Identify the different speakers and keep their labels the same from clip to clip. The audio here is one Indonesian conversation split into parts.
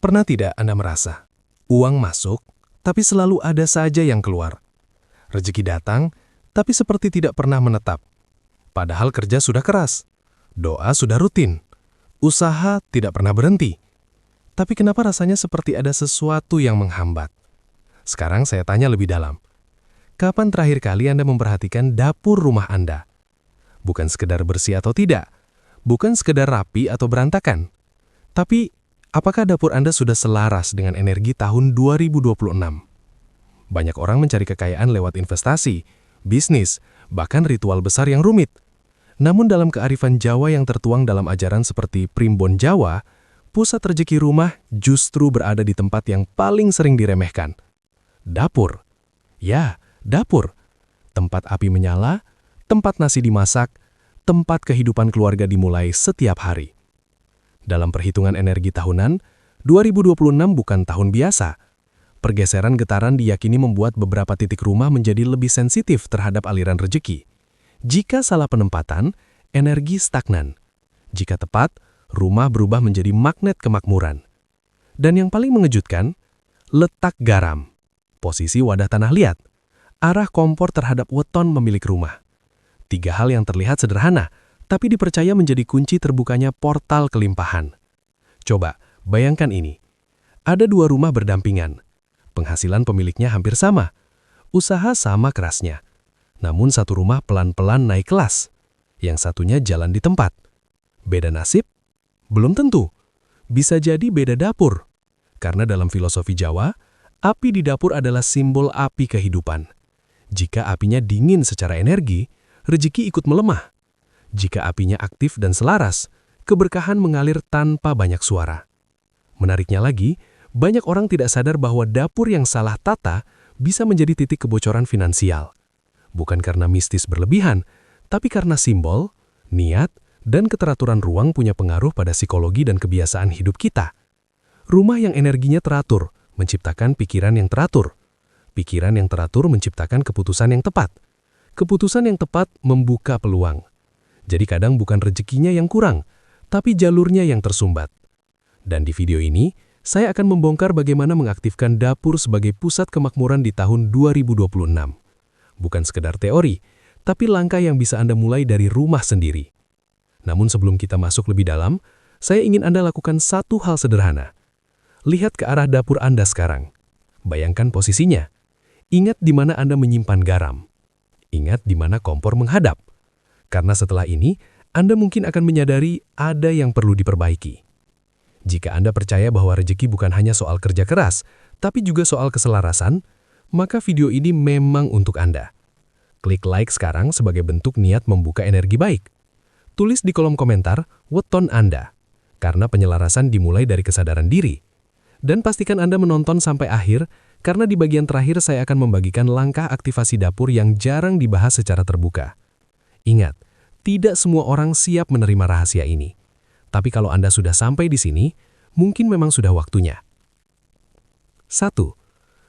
Speaker 1: Pernah tidak Anda merasa, uang masuk, tapi selalu ada saja yang keluar? Rezeki datang, tapi seperti tidak pernah menetap. Padahal kerja sudah keras, doa sudah rutin, usaha tidak pernah berhenti. Tapi kenapa rasanya seperti ada sesuatu yang menghambat? Sekarang saya tanya lebih dalam. Kapan terakhir kali Anda memperhatikan dapur rumah Anda? Bukan sekedar bersih atau tidak, bukan sekedar rapi atau berantakan. Tapi, apakah dapur Anda sudah selaras dengan energi tahun 2026? Banyak orang mencari kekayaan lewat investasi, bisnis, bahkan ritual besar yang rumit. Namun dalam kearifan Jawa yang tertuang dalam ajaran seperti Primbon Jawa, pusat rezeki rumah justru berada di tempat yang paling sering diremehkan. Dapur. Ya, dapur. Tempat api menyala, tempat nasi dimasak, tempat kehidupan keluarga dimulai setiap hari. Dalam perhitungan energi tahunan, 2026 bukan tahun biasa. Pergeseran getaran diyakini membuat beberapa titik rumah menjadi lebih sensitif terhadap aliran rezeki. Jika salah penempatan, energi stagnan. Jika tepat, rumah berubah menjadi magnet kemakmuran. Dan yang paling mengejutkan, letak garam. Posisi wadah tanah liat. Arah kompor terhadap weton pemilik rumah. 3 hal yang terlihat sederhana, tapi dipercaya menjadi kunci terbukanya portal kelimpahan. Coba, bayangkan ini. Ada 2 rumah berdampingan. Penghasilan pemiliknya hampir sama. Usaha sama kerasnya. Namun satu rumah pelan-pelan naik kelas. Yang satunya jalan di tempat. Beda nasib? Belum tentu. Bisa jadi beda dapur. Karena dalam filosofi Jawa, api di dapur adalah simbol api kehidupan. Jika apinya dingin secara energi, rezeki ikut melemah. Jika apinya aktif dan selaras, keberkahan mengalir tanpa banyak suara. Menariknya lagi, banyak orang tidak sadar bahwa dapur yang salah tata bisa menjadi titik kebocoran finansial. Bukan karena mistis berlebihan, tapi karena simbol, niat, dan keteraturan ruang punya pengaruh pada psikologi dan kebiasaan hidup kita. Rumah yang energinya teratur menciptakan pikiran yang teratur. Pikiran yang teratur menciptakan keputusan yang tepat. Keputusan yang tepat membuka peluang. Jadi kadang bukan rezekinya yang kurang, tapi jalurnya yang tersumbat. Dan di video ini, saya akan membongkar bagaimana mengaktifkan dapur sebagai pusat kemakmuran di tahun 2026. Bukan sekedar teori, tapi langkah yang bisa Anda mulai dari rumah sendiri. Namun sebelum kita masuk lebih dalam, saya ingin Anda lakukan satu hal sederhana. Lihat ke arah dapur Anda sekarang. Bayangkan posisinya. Ingat di mana Anda menyimpan garam. Ingat di mana kompor menghadap. Karena setelah ini, Anda mungkin akan menyadari ada yang perlu diperbaiki. Jika Anda percaya bahwa rezeki bukan hanya soal kerja keras, tapi juga soal keselarasan, maka video ini memang untuk Anda. Klik like sekarang sebagai bentuk niat membuka energi baik. Tulis di kolom komentar weton Anda, karena penyelarasan dimulai dari kesadaran diri. Dan pastikan Anda menonton sampai akhir, karena di bagian terakhir saya akan membagikan langkah aktivasi dapur yang jarang dibahas secara terbuka. Ingat, tidak semua orang siap menerima rahasia ini. Tapi kalau Anda sudah sampai di sini, mungkin memang sudah waktunya. 1.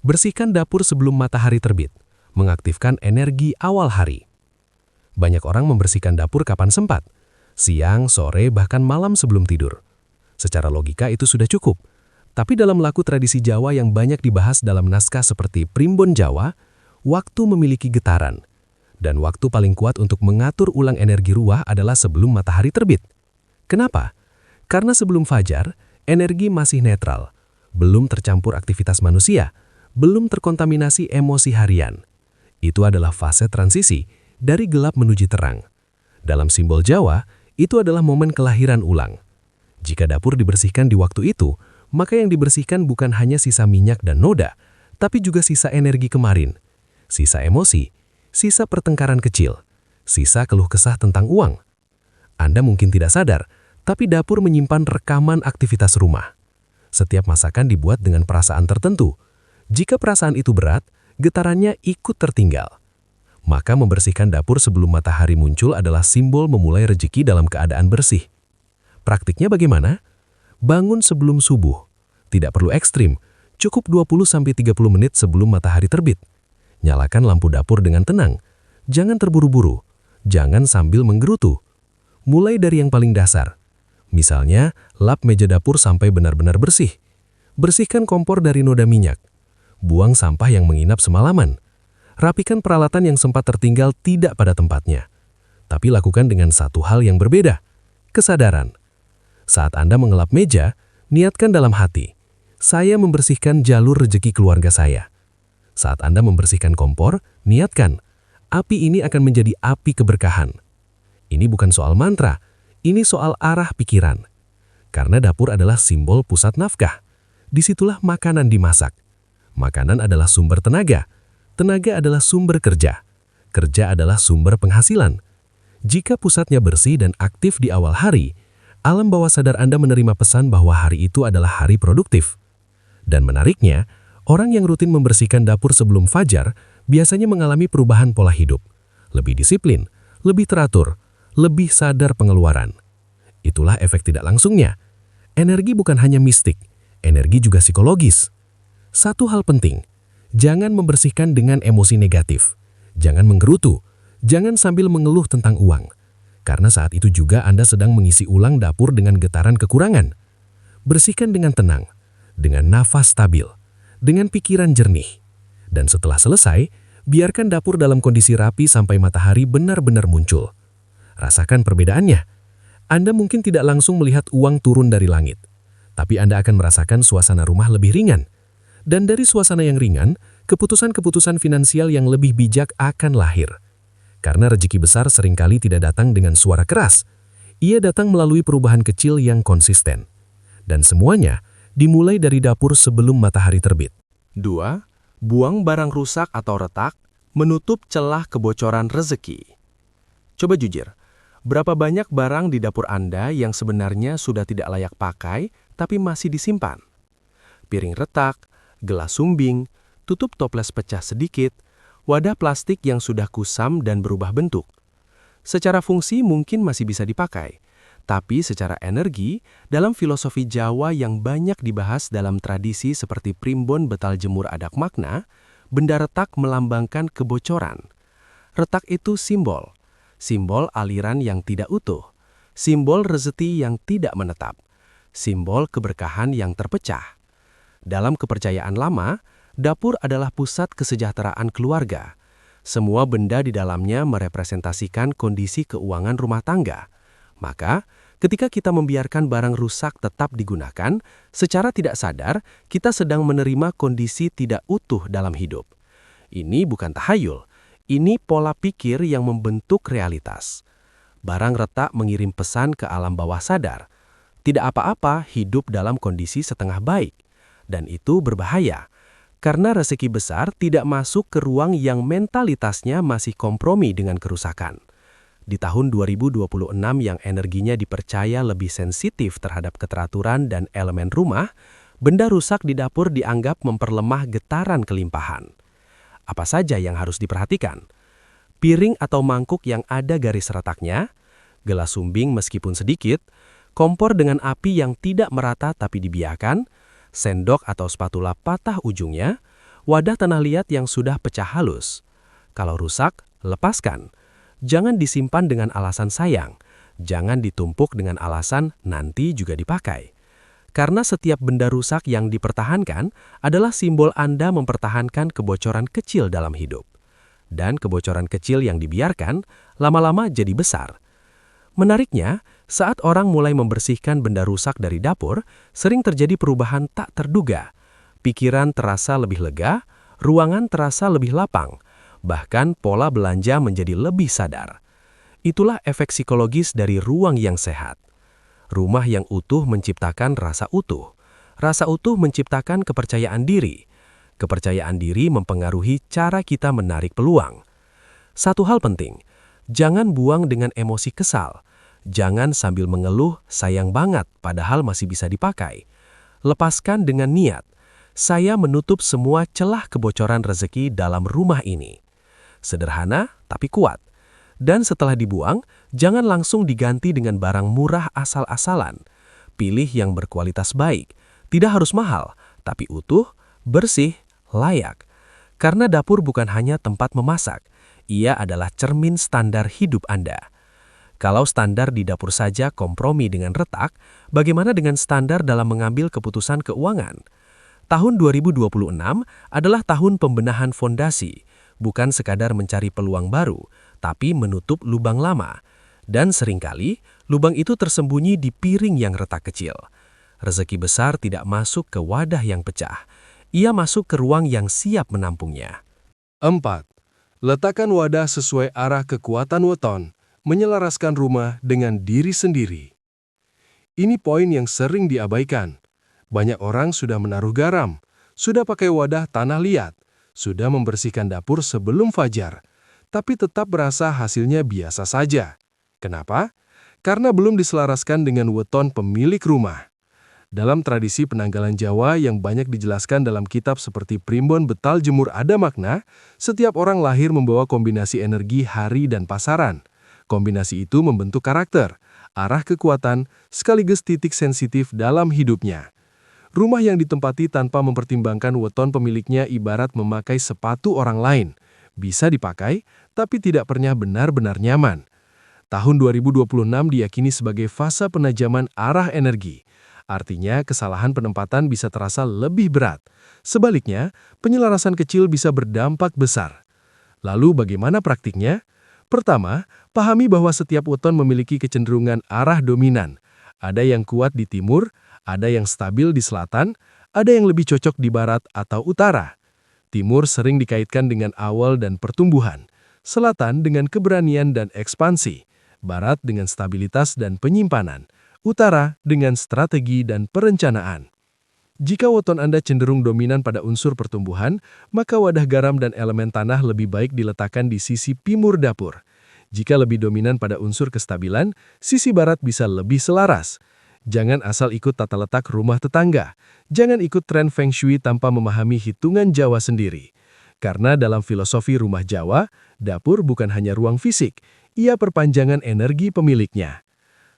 Speaker 1: Bersihkan dapur sebelum matahari terbit, mengaktifkan energi awal hari. Banyak orang membersihkan dapur kapan sempat, siang, sore, bahkan malam sebelum tidur. Secara logika itu sudah cukup. Tapi dalam laku tradisi Jawa yang banyak dibahas dalam naskah seperti Primbon Jawa, waktu memiliki getaran. Dan waktu paling kuat untuk mengatur ulang energi ruah adalah sebelum matahari terbit. Kenapa? Karena sebelum fajar, energi masih netral, belum tercampur aktivitas manusia, belum terkontaminasi emosi harian. Itu adalah fase transisi dari gelap menuju terang. Dalam simbol Jawa, itu adalah momen kelahiran ulang. Jika dapur dibersihkan di waktu itu, maka yang dibersihkan bukan hanya sisa minyak dan noda, tapi juga sisa energi kemarin, sisa emosi, sisa pertengkaran kecil, sisa keluh kesah tentang uang. Anda mungkin tidak sadar, tapi dapur menyimpan rekaman aktivitas rumah. Setiap masakan dibuat dengan perasaan tertentu. Jika perasaan itu berat, getarannya ikut tertinggal. Maka membersihkan dapur sebelum matahari muncul adalah simbol memulai rezeki dalam keadaan bersih. Praktiknya bagaimana? Bangun sebelum subuh. Tidak perlu ekstrim, cukup 20-30 menit sebelum matahari terbit. Nyalakan lampu dapur dengan tenang. Jangan terburu-buru. Jangan sambil menggerutu. Mulai dari yang paling dasar. Misalnya, lap meja dapur sampai benar-benar bersih. Bersihkan kompor dari noda minyak. Buang sampah yang menginap semalaman. Rapikan peralatan yang sempat tertinggal tidak pada tempatnya. Tapi lakukan dengan satu hal yang berbeda, kesadaran. Saat Anda mengelap meja, niatkan dalam hati, saya membersihkan jalur rezeki keluarga saya. Saat Anda membersihkan kompor, niatkan, api ini akan menjadi api keberkahan. Ini bukan soal mantra, ini soal arah pikiran. Karena dapur adalah simbol pusat nafkah. Disitulah makanan dimasak. Makanan adalah sumber tenaga. Tenaga adalah sumber kerja. Kerja adalah sumber penghasilan. Jika pusatnya bersih dan aktif di awal hari, alam bawah sadar Anda menerima pesan bahwa hari itu adalah hari produktif. Dan menariknya, orang yang rutin membersihkan dapur sebelum fajar biasanya mengalami perubahan pola hidup. Lebih disiplin, lebih teratur, lebih sadar pengeluaran. Itulah efek tidak langsungnya. Energi bukan hanya mistik, energi juga psikologis. Satu hal penting, jangan membersihkan dengan emosi negatif. Jangan menggerutu. Jangan sambil mengeluh tentang uang, karena saat itu juga Anda sedang mengisi ulang dapur dengan getaran kekurangan. Bersihkan dengan tenang, dengan nafas stabil, dengan pikiran jernih. Dan setelah selesai, biarkan dapur dalam kondisi rapi sampai matahari benar-benar muncul. Rasakan perbedaannya. Anda mungkin tidak langsung melihat uang turun dari langit, tapi Anda akan merasakan suasana rumah lebih ringan. Dan dari suasana yang ringan, keputusan-keputusan finansial yang lebih bijak akan lahir. Karena rezeki besar seringkali tidak datang dengan suara keras. Ia datang melalui perubahan kecil yang konsisten. Dan semuanya dimulai dari dapur sebelum matahari terbit.
Speaker 2: 2. Buang barang rusak atau retak, menutup celah kebocoran rezeki. Coba jujur, berapa banyak barang di dapur Anda yang sebenarnya sudah tidak layak pakai, tapi masih disimpan? Piring retak, gelas sumbing, tutup toples pecah sedikit, wadah plastik yang sudah kusam dan berubah bentuk. Secara fungsi mungkin masih bisa dipakai, tapi secara energi, dalam filosofi Jawa yang banyak dibahas dalam tradisi seperti primbon betal jemur adak makna, benda retak melambangkan kebocoran. Retak itu simbol aliran yang tidak utuh, simbol rezeki yang tidak menetap, simbol keberkahan yang terpecah. Dalam kepercayaan lama, dapur adalah pusat kesejahteraan keluarga. Semua benda di dalamnya merepresentasikan kondisi keuangan rumah tangga. Maka, ketika kita membiarkan barang rusak tetap digunakan, secara tidak sadar kita sedang menerima kondisi tidak utuh dalam hidup. Ini bukan tahayul, ini pola pikir yang membentuk realitas. Barang retak mengirim pesan ke alam bawah sadar. Tidak apa-apa hidup dalam kondisi setengah baik. Dan itu berbahaya. Karena rezeki besar tidak masuk ke ruang yang mentalitasnya masih kompromi dengan kerusakan. Di tahun 2026 yang energinya dipercaya lebih sensitif terhadap keteraturan dan elemen rumah, benda rusak di dapur dianggap memperlemah getaran kelimpahan. Apa saja yang harus diperhatikan? Piring atau mangkuk yang ada garis retaknya, gelas sumbing meskipun sedikit, kompor dengan api yang tidak merata tapi dibiarkan, sendok atau spatula patah ujungnya, wadah tanah liat yang sudah pecah halus. Kalau rusak, lepaskan. Jangan disimpan dengan alasan sayang. Jangan ditumpuk dengan alasan nanti juga dipakai. Karena setiap benda rusak yang dipertahankan adalah simbol Anda mempertahankan kebocoran kecil dalam hidup. Dan kebocoran kecil yang dibiarkan lama-lama jadi besar. Menariknya, saat orang mulai membersihkan benda rusak dari dapur, sering terjadi perubahan tak terduga. Pikiran terasa lebih lega, ruangan terasa lebih lapang, bahkan pola belanja menjadi lebih sadar. Itulah efek psikologis dari ruang yang sehat. Rumah yang utuh menciptakan rasa utuh. Rasa utuh menciptakan kepercayaan diri. Kepercayaan diri mempengaruhi cara kita menarik peluang. Satu hal penting, jangan buang dengan emosi kesal. Jangan sambil mengeluh, sayang banget, padahal masih bisa dipakai. Lepaskan dengan niat, saya menutup semua celah kebocoran rezeki dalam rumah ini. Sederhana, tapi kuat. Dan setelah dibuang, jangan langsung diganti dengan barang murah asal-asalan. Pilih yang berkualitas baik. Tidak harus mahal, tapi utuh, bersih, layak. Karena dapur bukan hanya tempat memasak, ia adalah cermin standar hidup Anda. Kalau standar di dapur saja kompromi dengan retak, bagaimana dengan standar dalam mengambil keputusan keuangan? Tahun 2026 adalah tahun pembenahan fondasi, bukan sekadar mencari peluang baru, tapi menutup lubang lama. Dan seringkali, lubang itu tersembunyi di piring yang retak kecil. Rezeki besar tidak masuk ke wadah yang pecah. Ia masuk ke ruang yang siap menampungnya.
Speaker 1: 4. Letakkan wadah sesuai arah kekuatan weton, menyelaraskan rumah dengan diri sendiri. Ini poin yang sering diabaikan. Banyak orang sudah menaruh garam, sudah pakai wadah tanah liat, sudah membersihkan dapur sebelum fajar, tapi tetap berasa hasilnya biasa saja. Kenapa? Karena belum diselaraskan dengan weton pemilik rumah. Dalam tradisi penanggalan Jawa yang banyak dijelaskan dalam kitab seperti Primbon Betal Jemur ada makna, setiap orang lahir membawa kombinasi energi hari dan pasaran. Kombinasi itu membentuk karakter, arah kekuatan, sekaligus titik sensitif dalam hidupnya. Rumah yang ditempati tanpa mempertimbangkan weton pemiliknya ibarat memakai sepatu orang lain. Bisa dipakai, tapi tidak pernah benar-benar nyaman. Tahun 2026 diyakini sebagai fase penajaman arah energi. Artinya, kesalahan penempatan bisa terasa lebih berat. Sebaliknya, penyelarasan kecil bisa berdampak besar. Lalu bagaimana praktiknya? Pertama, pahami bahwa setiap weton memiliki kecenderungan arah dominan. Ada yang kuat di timur, ada yang stabil di selatan, ada yang lebih cocok di barat atau utara. Timur sering dikaitkan dengan awal dan pertumbuhan, selatan dengan keberanian dan ekspansi, barat dengan stabilitas dan penyimpanan, utara dengan strategi dan perencanaan. Jika weton Anda cenderung dominan pada unsur pertumbuhan, maka wadah garam dan elemen tanah lebih baik diletakkan di sisi timur dapur. Jika lebih dominan pada unsur kestabilan, sisi barat bisa lebih selaras. Jangan asal ikut tata letak rumah tetangga. Jangan ikut tren Feng Shui tanpa memahami hitungan Jawa sendiri. Karena dalam filosofi rumah Jawa, dapur bukan hanya ruang fisik, ia perpanjangan energi pemiliknya.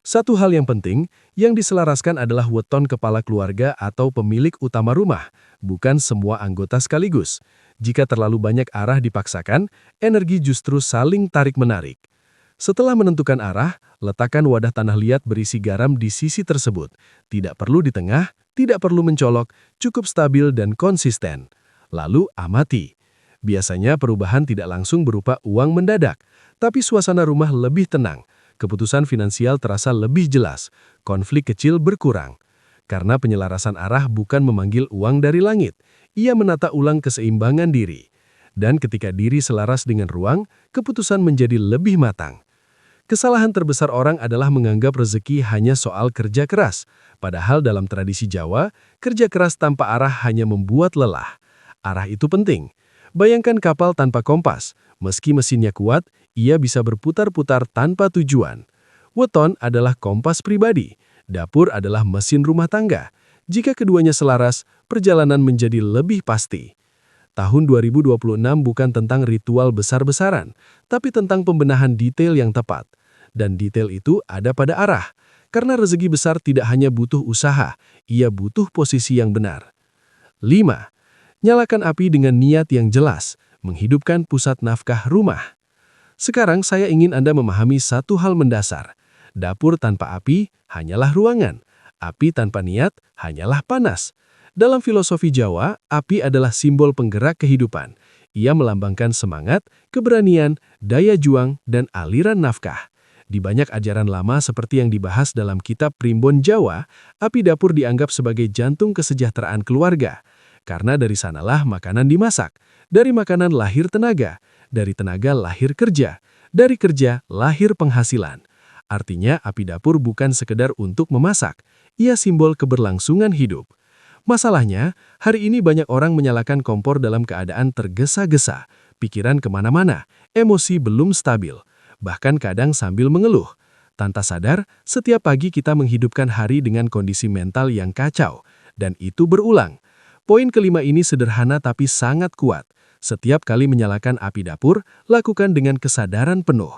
Speaker 1: Satu hal yang penting, yang diselaraskan adalah weton kepala keluarga atau pemilik utama rumah, bukan semua anggota sekaligus. Jika terlalu banyak arah dipaksakan, energi justru saling tarik-menarik. Setelah menentukan arah, letakkan wadah tanah liat berisi garam di sisi tersebut. Tidak perlu di tengah, tidak perlu mencolok, cukup stabil dan konsisten. Lalu amati. Biasanya perubahan tidak langsung berupa uang mendadak, tapi suasana rumah lebih tenang. Keputusan finansial terasa lebih jelas, konflik kecil berkurang. Karena penyelarasan arah bukan memanggil uang dari langit, ia menata ulang keseimbangan diri. Dan ketika diri selaras dengan ruang, keputusan menjadi lebih matang. Kesalahan terbesar orang adalah menganggap rezeki hanya soal kerja keras. Padahal dalam tradisi Jawa, kerja keras tanpa arah hanya membuat lelah. Arah itu penting. Bayangkan kapal tanpa kompas. Meski mesinnya kuat, ia bisa berputar-putar tanpa tujuan. Weton adalah kompas pribadi. Dapur adalah mesin rumah tangga. Jika keduanya selaras, perjalanan menjadi lebih pasti. Tahun 2026 bukan tentang ritual besar-besaran, tapi tentang pembenahan detail yang tepat. Dan detail itu ada pada arah. Karena rezeki besar tidak hanya butuh usaha, ia butuh posisi yang benar. 5. Nyalakan api dengan niat yang jelas, menghidupkan pusat nafkah rumah. Sekarang saya ingin Anda memahami satu hal mendasar. Dapur tanpa api hanyalah ruangan. Api tanpa niat hanyalah panas. Dalam filosofi Jawa, api adalah simbol penggerak kehidupan. Ia melambangkan semangat, keberanian, daya juang, dan aliran nafkah. Di banyak ajaran lama seperti yang dibahas dalam kitab Primbon Jawa, api dapur dianggap sebagai jantung kesejahteraan keluarga. Karena dari sanalah makanan dimasak. Dari makanan lahir tenaga. Dari tenaga lahir kerja. Dari kerja lahir penghasilan. Artinya api dapur bukan sekedar untuk memasak. Ia simbol keberlangsungan hidup. Masalahnya, hari ini banyak orang menyalakan kompor dalam keadaan tergesa-gesa. Pikiran kemana-mana, emosi belum stabil. Bahkan kadang sambil mengeluh. Tanpa sadar, setiap pagi kita menghidupkan hari dengan kondisi mental yang kacau. Dan itu berulang. Poin kelima ini sederhana tapi sangat kuat. Setiap kali menyalakan api dapur, lakukan dengan kesadaran penuh.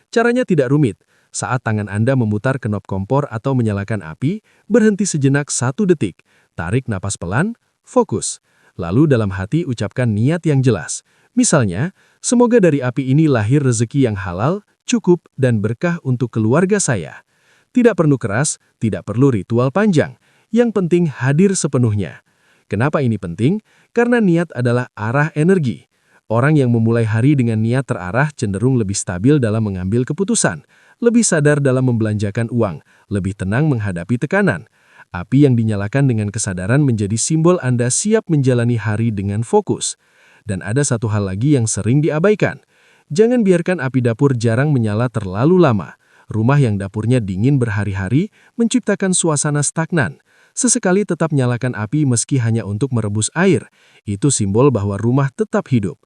Speaker 1: Caranya tidak rumit. Saat tangan Anda memutar knob kompor atau menyalakan api, berhenti sejenak 1 detik. Tarik napas pelan, fokus. Lalu dalam hati ucapkan niat yang jelas. Misalnya, semoga dari api ini lahir rezeki yang halal, cukup, dan berkah untuk keluarga saya. Tidak perlu keras, tidak perlu ritual panjang. Yang penting hadir sepenuhnya.
Speaker 2: Kenapa ini penting? Karena niat adalah arah energi. Orang yang memulai hari dengan niat terarah cenderung lebih stabil dalam mengambil keputusan, lebih sadar dalam membelanjakan uang, lebih tenang menghadapi tekanan. Api yang dinyalakan dengan kesadaran menjadi simbol Anda siap menjalani hari dengan fokus. Dan ada satu hal lagi yang sering diabaikan. Jangan biarkan api dapur jarang menyala terlalu lama. Rumah yang dapurnya dingin berhari-hari menciptakan suasana stagnan. Sesekali tetap nyalakan api meski hanya untuk merebus air. Itu simbol bahwa rumah tetap hidup.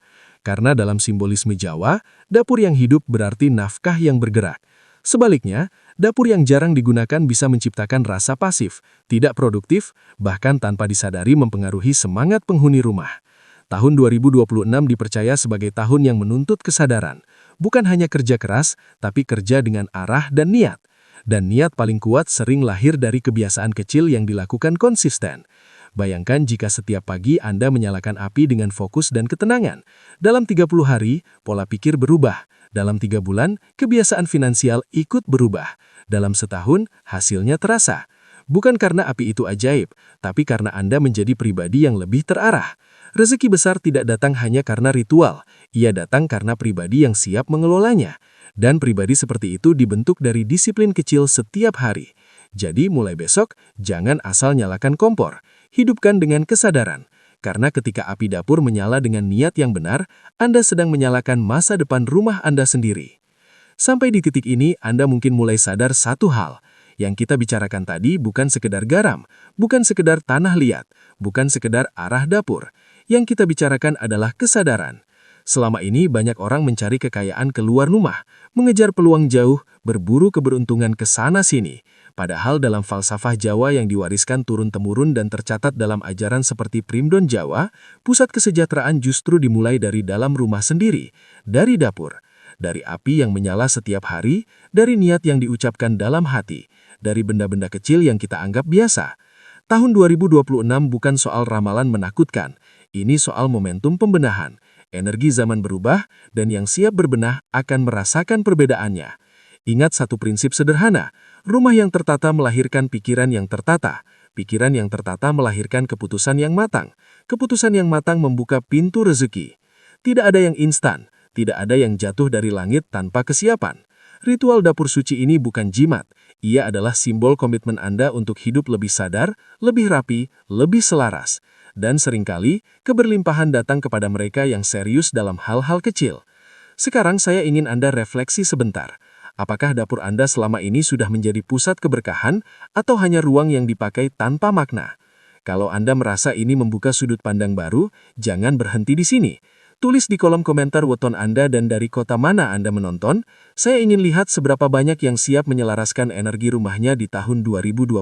Speaker 2: Karena dalam simbolisme Jawa, dapur yang hidup berarti nafkah yang bergerak. Sebaliknya, dapur yang jarang digunakan bisa menciptakan rasa pasif, tidak produktif, bahkan tanpa disadari mempengaruhi semangat penghuni rumah. Tahun 2026 dipercaya sebagai tahun yang menuntut kesadaran. Bukan hanya kerja keras, tapi kerja dengan arah dan niat. Dan niat paling kuat sering lahir dari kebiasaan kecil yang dilakukan konsisten. Bayangkan jika setiap pagi Anda menyalakan api dengan fokus dan ketenangan. Dalam 30 hari, pola pikir berubah. Dalam 3 bulan, kebiasaan finansial ikut berubah. Dalam setahun, hasilnya terasa. Bukan karena api itu ajaib, tapi karena Anda menjadi pribadi yang lebih terarah. Rezeki besar tidak datang hanya karena ritual, ia datang karena pribadi yang siap mengelolanya. Dan pribadi seperti itu dibentuk dari disiplin kecil setiap hari. Jadi mulai besok, jangan asal nyalakan kompor. Hidupkan dengan kesadaran. Karena ketika api dapur menyala dengan niat yang benar, Anda sedang menyalakan masa depan rumah Anda sendiri. Sampai di titik ini, Anda mungkin mulai sadar satu hal. Yang kita bicarakan tadi bukan sekedar garam, bukan sekedar tanah liat, bukan sekedar arah dapur. Yang kita bicarakan adalah kesadaran. Selama ini banyak orang mencari kekayaan keluar rumah, mengejar peluang jauh, berburu keberuntungan ke sana-sini. Padahal dalam falsafah Jawa yang diwariskan turun-temurun dan tercatat dalam ajaran seperti Primbon Jawa, pusat kesejahteraan justru dimulai dari dalam rumah sendiri, dari dapur. Dari api yang menyala setiap hari, dari niat yang diucapkan dalam hati, dari benda-benda kecil yang kita anggap biasa. Tahun 2026 bukan soal ramalan menakutkan, ini soal momentum pembenahan. Energi zaman berubah, dan yang siap berbenah akan merasakan perbedaannya. Ingat satu prinsip sederhana, rumah yang tertata melahirkan pikiran yang tertata. Pikiran yang tertata melahirkan keputusan yang matang. Keputusan yang matang membuka pintu rezeki. Tidak ada yang instan, tidak ada yang jatuh dari langit tanpa kesiapan. Ritual dapur suci ini bukan jimat, ia adalah simbol komitmen Anda untuk hidup lebih sadar, lebih rapi, lebih selaras. Dan seringkali, keberlimpahan datang kepada mereka yang serius dalam hal-hal kecil. Sekarang saya ingin Anda refleksi sebentar. Apakah dapur Anda selama ini sudah menjadi pusat keberkahan atau hanya ruang yang dipakai tanpa makna? Kalau Anda merasa ini membuka sudut pandang baru, jangan berhenti di sini. Tulis di kolom komentar weton Anda dan dari kota mana Anda menonton. Saya ingin lihat seberapa banyak yang siap menyelaraskan energi rumahnya di tahun 2026.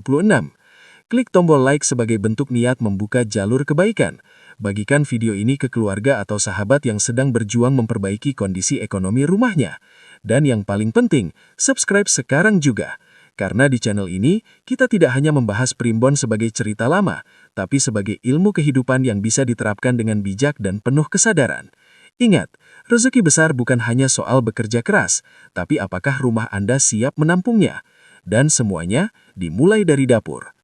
Speaker 2: Klik tombol like sebagai bentuk niat membuka jalur kebaikan. Bagikan video ini ke keluarga atau sahabat yang sedang berjuang memperbaiki kondisi ekonomi rumahnya. Dan yang paling penting, subscribe sekarang juga. Karena di channel ini, kita tidak hanya membahas Primbon sebagai cerita lama, tapi sebagai ilmu kehidupan yang bisa diterapkan dengan bijak dan penuh kesadaran. Ingat, rezeki besar bukan hanya soal bekerja keras, tapi apakah rumah Anda siap menampungnya? Dan semuanya dimulai dari dapur.